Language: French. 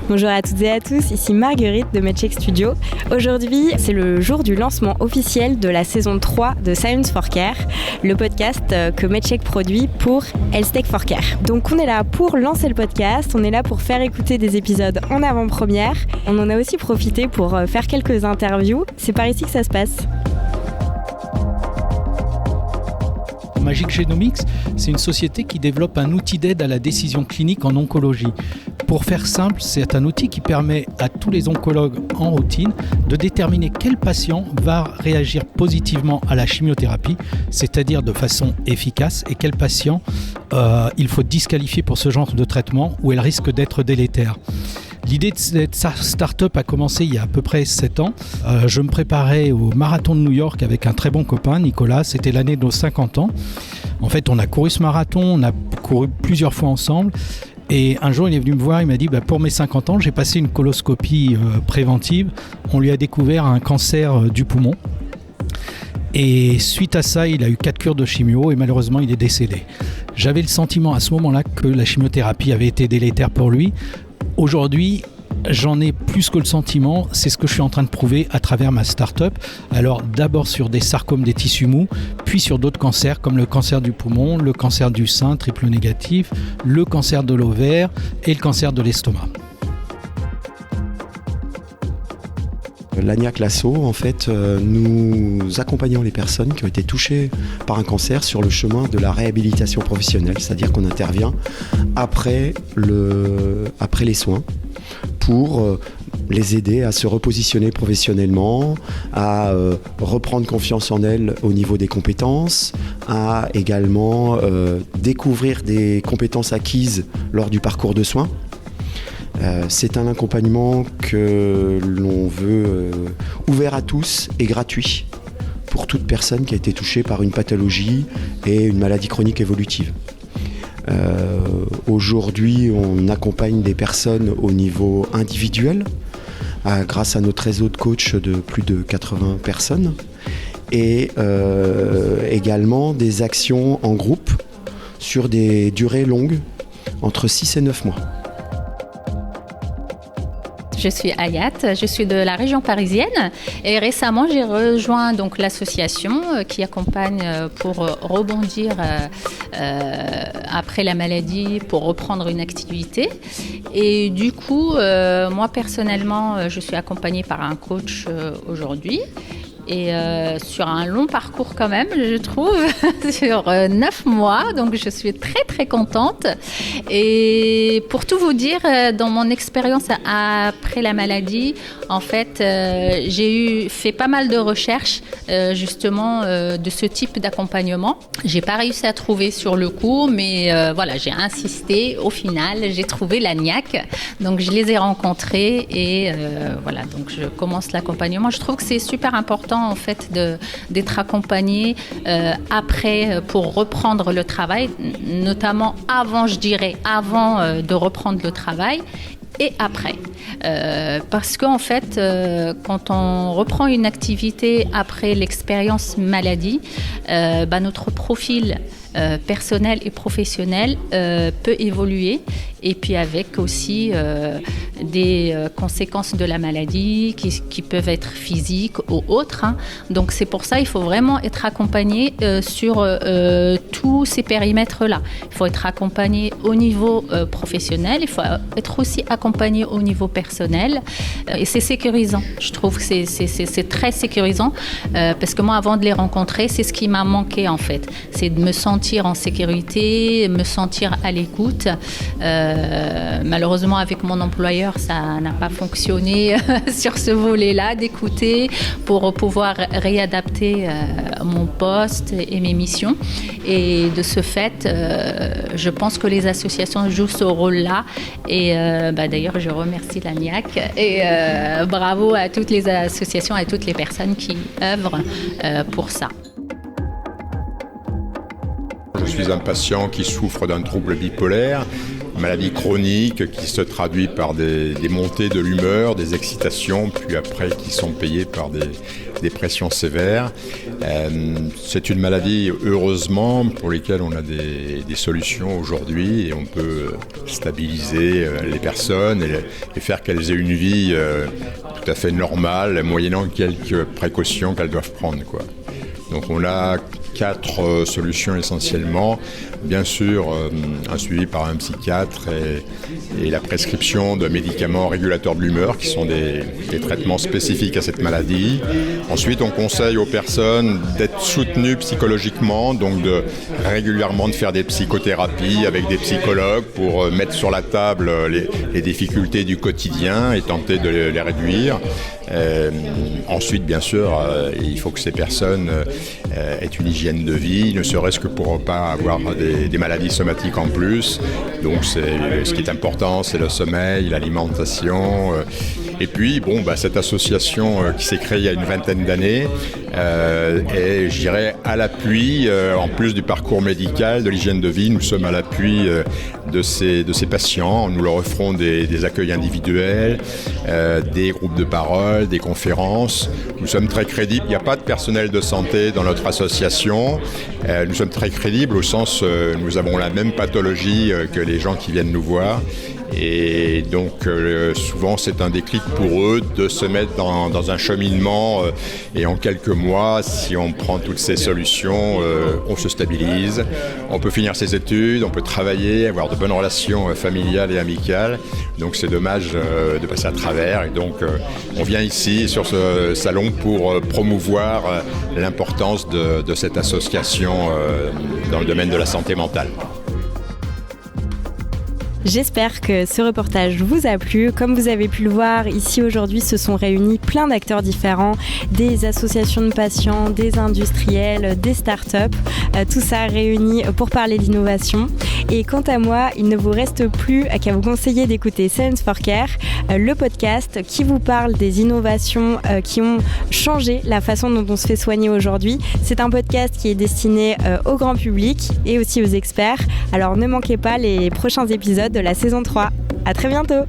Bonjour à toutes et à tous, ici Marguerite de MedCheck Studio. Aujourd'hui, c'est le jour du lancement officiel de la saison 3 de Science for Care, le podcast que MedCheck produit pour Health Tech for Care. Donc on est là pour lancer le podcast, on est là pour faire écouter des épisodes en avant-première. On en a aussi profité pour faire quelques interviews. C'est par ici que ça se passe. Magic Genomics, c'est une société qui développe un outil d'aide à la décision clinique en oncologie. Pour faire simple, c'est un outil qui permet à tous les oncologues en routine de déterminer quel patient va réagir positivement à la chimiothérapie, c'est-à-dire de façon efficace, et quel patient il faut disqualifier pour ce genre de traitement où elle risque d'être délétère. L'idée de cette start-up a commencé il y a à peu près 7 ans. Je me préparais au marathon de New York avec un très bon copain, Nicolas. C'était l'année de nos 50 ans. En fait, on a couru ce marathon, on a couru plusieurs fois ensemble. Et un jour, il est venu me voir, il m'a dit pour mes 50 ans, j'ai passé une coloscopie préventive. On lui a découvert un cancer du poumon. Et suite à ça, il a eu 4 cures de chimio et malheureusement, il est décédé. J'avais le sentiment à ce moment-là que la chimiothérapie avait été délétère pour lui. Aujourd'hui, j'en ai plus que le sentiment, c'est ce que je suis en train de prouver à travers ma start-up. Alors d'abord sur des sarcomes des tissus mous, puis sur d'autres cancers comme le cancer du poumon, le cancer du sein triple négatif, le cancer de l'ovaire et le cancer de l'estomac. L'ANIAC Lasso, en fait, nous accompagnons les personnes qui ont été touchées par un cancer sur le chemin de la réhabilitation professionnelle, c'est-à-dire qu'on intervient après les soins pour les aider à se repositionner professionnellement, à reprendre confiance en elles au niveau des compétences, à également découvrir des compétences acquises lors du parcours de soins. C'est un accompagnement que l'on veut ouvert à tous et gratuit pour toute personne qui a été touchée par une pathologie et une maladie chronique évolutive. Aujourd'hui, on accompagne des personnes au niveau individuel grâce à notre réseau de coachs de plus de 80 personnes et également des actions en groupe sur des durées longues entre 6 et 9 mois. Je suis Ayat, je suis de la région parisienne et récemment j'ai rejoint donc l'association qui accompagne pour rebondir après la maladie, pour reprendre une activité. Et du coup, moi personnellement, je suis accompagnée par un coach aujourd'hui. Et sur un long parcours quand même, je trouve, sur 9 mois, donc je suis très très contente. Et pour tout vous dire, dans mon expérience après la maladie, en fait, j'ai fait pas mal de recherches justement de ce type d'accompagnement. J'ai pas réussi à trouver sur le coup, mais voilà, j'ai insisté. Au final, j'ai trouvé l'ANIAC, donc je les ai rencontrés et voilà, donc je commence l'accompagnement. Je trouve que c'est super important en fait d'être accompagné après pour reprendre le travail, notamment avant, je dirais, avant de reprendre le travail et après. Parce qu'en fait, quand on reprend une activité après l'expérience maladie, notre profil personnel et professionnel peut évoluer et puis avec aussi des conséquences de la maladie qui peuvent être physiques ou autres. Donc c'est pour ça qu'il faut vraiment être accompagné sur tous ces périmètres-là. Il faut être accompagné au niveau professionnel, il faut être aussi accompagné au niveau personnel et c'est sécurisant. Je trouve que c'est très sécurisant parce que moi avant de les rencontrer, c'est ce qui m'a manqué en fait. C'est de me sentir en sécurité, me sentir à l'écoute. Malheureusement, avec mon employeur, ça n'a pas fonctionné sur ce volet-là, d'écouter pour pouvoir réadapter mon poste et mes missions. Et de ce fait, je pense que les associations jouent ce rôle-là. Et d'ailleurs, je remercie l'ANIAC et bravo à toutes les associations et à toutes les personnes qui œuvrent pour ça. Je suis un patient qui souffre d'un trouble bipolaire maladie chronique qui se traduit par des montées de l'humeur, des excitations, puis après qui sont payées par des pressions sévères. C'est une maladie, heureusement, pour laquelle on a des solutions aujourd'hui et on peut stabiliser les personnes et faire qu'elles aient une vie tout à fait normale, moyennant quelques précautions qu'elles doivent prendre, quoi. Donc on a 4 solutions essentiellement. Bien sûr, un suivi par un psychiatre et la prescription de médicaments régulateurs de l'humeur qui sont des traitements spécifiques à cette maladie. Ensuite, on conseille aux personnes d'être soutenues psychologiquement, donc régulièrement de faire des psychothérapies avec des psychologues pour mettre sur la table les difficultés du quotidien et tenter de les réduire. Ensuite, bien sûr, il faut que ces personnes aient une hygiène de vie, ne serait-ce que pour ne pas avoir des maladies somatiques en plus. Donc ce qui est important, c'est le sommeil, l'alimentation. Et puis, cette association qui s'est créée il y a une vingtaine d'années est, je dirais, à l'appui, en plus du parcours médical, de l'hygiène de vie, nous sommes à l'appui de ces patients. Nous leur offrons des accueils individuels, des groupes de parole, des conférences. Nous sommes très crédibles. Il n'y a pas de personnel de santé dans notre association. Nous sommes très crédibles au sens nous avons la même pathologie que les gens qui viennent nous voir. Et donc souvent c'est un déclic pour eux de se mettre dans un cheminement et en quelques mois, si on prend toutes ces solutions, on se stabilise, on peut finir ses études, on peut travailler, avoir de bonnes relations familiales et amicales. Donc c'est dommage de passer à travers et donc on vient ici sur ce salon pour promouvoir l'importance de cette association dans le domaine de la santé mentale. J'espère que ce reportage vous a plu. Comme vous avez pu le voir, ici aujourd'hui se sont réunis plein d'acteurs différents, des associations de patients, des industriels, des startups, tout ça réuni pour parler d'innovation. Et quant à moi, il ne vous reste plus qu'à vous conseiller d'écouter Science for Care, le podcast qui vous parle des innovations qui ont changé la façon dont on se fait soigner aujourd'hui. C'est un podcast qui est destiné au grand public et aussi aux experts. Alors ne manquez pas les prochains épisodes de la saison 3. À très bientôt!